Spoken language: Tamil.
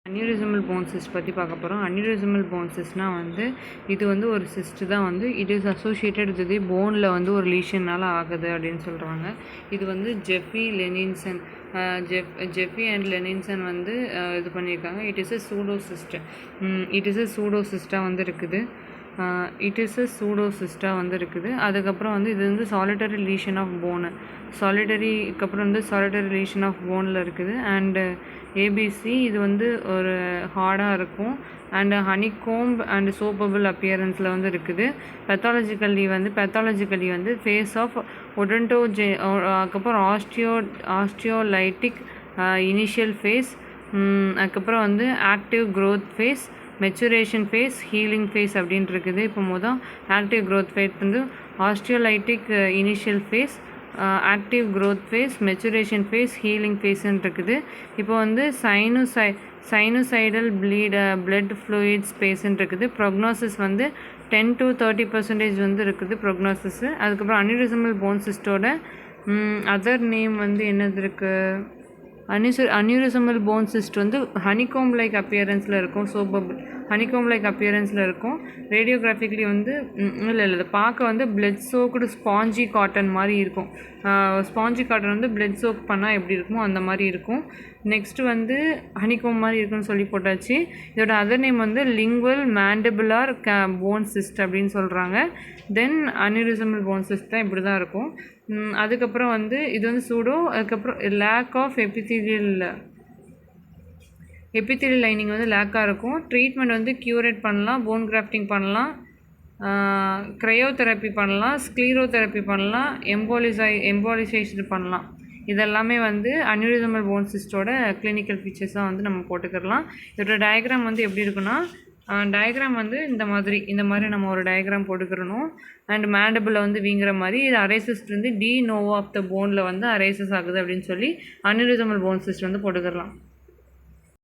அன்யூரிசமல் போன் சிஸ்ட் பற்றி பார்க்க போகிறோம். அன்யூரிசமல் போன் சிஸ்ட்னால் வந்து இது வந்து ஒரு சிஸ்ட் தான் வந்து இட் இஸ் அசோசியேட்டட் வித் போனில் வந்து ஒரு லீஷனால் ஆகுது அப்படின்னு சொல்கிறாங்க. இது வந்து ஜெஃபி அண்ட் லெனின்சன் வந்து இது பண்ணியிருக்காங்க. இட் இஸ் எ சூடோசிஸ்டாக வந்து இருக்குது. வந்து இருக்குது. அதுக்கப்புறம் வந்து இது வந்து சாலிட்டரி லீஷன் ஆஃப் போனு. சாலிட்டரிக்கு வந்து சாலிட்டரி லீஷன் ஆஃப் போனில் இருக்குது. அண்டு ஏபிசி இது வந்து ஒரு ஹார்டாக இருக்கும். அண்டு ஹனிகோம்ப் அண்டு சோப்பபிள் அப்பியரன்ஸில் வந்து இருக்குது. பேத்தாலஜிக்கலி வந்து ஃபேஸ் ஆஃப் ஒடன்டோஜே, அதுக்கப்புறம் ஆஸ்டியோலைட்டிக் இனிஷியல் ஃபேஸ், அதுக்கப்புறம் வந்து active growth phase, maturation phase, healing phase அப்படின்ட்டு இருக்குது. இப்போ ஆக்டிவ் க்ரோத் ஃபேஸ் வந்து osteolytic initial phase, active growth phase, maturation phase, healing ஃபேஸ்ன்னு இருக்குது. இப்போ வந்து சைனுசைடல் பிளட் ஃப்ளூயிட் ஸ்பேஸ்ன்னு இருக்குது. ப்ரொக்னோசிஸ் வந்து 10 to 30% வந்து இருக்குது ப்ரொக்னோசிஸு. அதுக்கப்புறம் அன்யூரிசமல் போன் சிஸ்டோட அதர் நேம் வந்து என்னது இருக்குது? அன்யூரிசமல் போன் சிஸ்ட் வந்து ஹனிகோம் லைக் அப்பியரன்ஸில் இருக்கும். ஹனிகோம் லைக் அப்பியரன்ஸில் இருக்கும். ரேடியோகிராஃபிக்லி வந்து இல்லை பார்க்க வந்து பிளட் சோக்குடு ஸ்பாஞ்சி காட்டன் மாதிரி இருக்கும். ஸ்பாஞ்சி காட்டன் வந்து பிளட் சோக் பண்ணால் எப்படி இருக்குமோ அந்த மாதிரி இருக்கும். நெக்ஸ்ட் வந்து ஹனிகோம் மாதிரி இருக்குன்னு சொல்லி போட்டாச்சு. இதோட அதர் நேம் வந்து லிங்குவல் மேண்டிபுலார் போன் சிஸ்ட் அப்படின்னு சொல்கிறாங்க. தென் அன்யூரிசமல் போன் சிஸ்ட் தான் இப்படி தான் இருக்கும். அதுக்கப்புறம் வந்து இது வந்து சூடோ. அதுக்கப்புறம் லேக் ஆஃப் எபித்தீலியல் லைனிங் வந்து லேக்காக இருக்கும். ட்ரீட்மெண்ட் வந்து க்யூரேட் பண்ணலாம், போன் கிராஃப்டிங் பண்ணலாம், க்ரையோதெரப்பி பண்ணலாம், ஸ்க்ளீரோதெரப்பி பண்ணலாம், எம்போலிசைஸ்டு பண்ணலாம். இதெல்லாமே வந்து அன்யூரிசமல் போன் சிஸ்டோட கிளினிக்கல் ஃபீச்சர்ஸாக வந்து நம்ம போட்டுக்கலாம். இதோட டயக்ராம் வந்து எப்படி இருக்குன்னா, டயக்ராம் வந்து இந்த மாதிரி நம்ம ஒரு டயக்ராம் போட்டுக்கிறணும். அண்ட் மேண்டபிளில் வந்து வீங்குற மாதிரி இது அரேசஸ் வந்து டி நோவோ ஆஃப் த போனில் வந்து அரேசஸ் ஆகுது அப்படின்னு சொல்லி அன்யூரிசமல் போன் சிஸ்ட் வந்து போட்டுக்கலாம்.